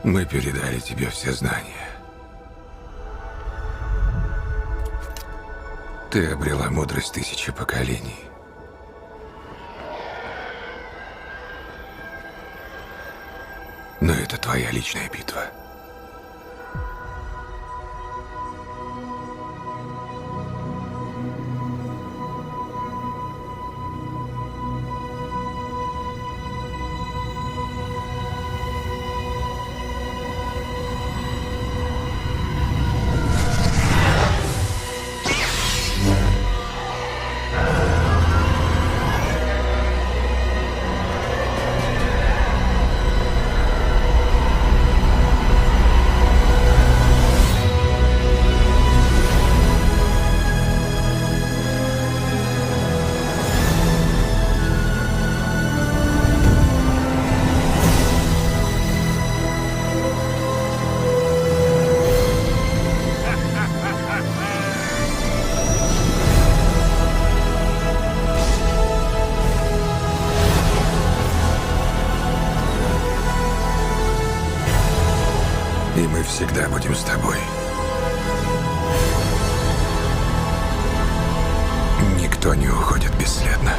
Мы передали тебе все знания. Ты обрела мудрость тысячи поколений. Но это твоя личная битва. И мы всегда будем с тобой. Никто не уходит бесследно.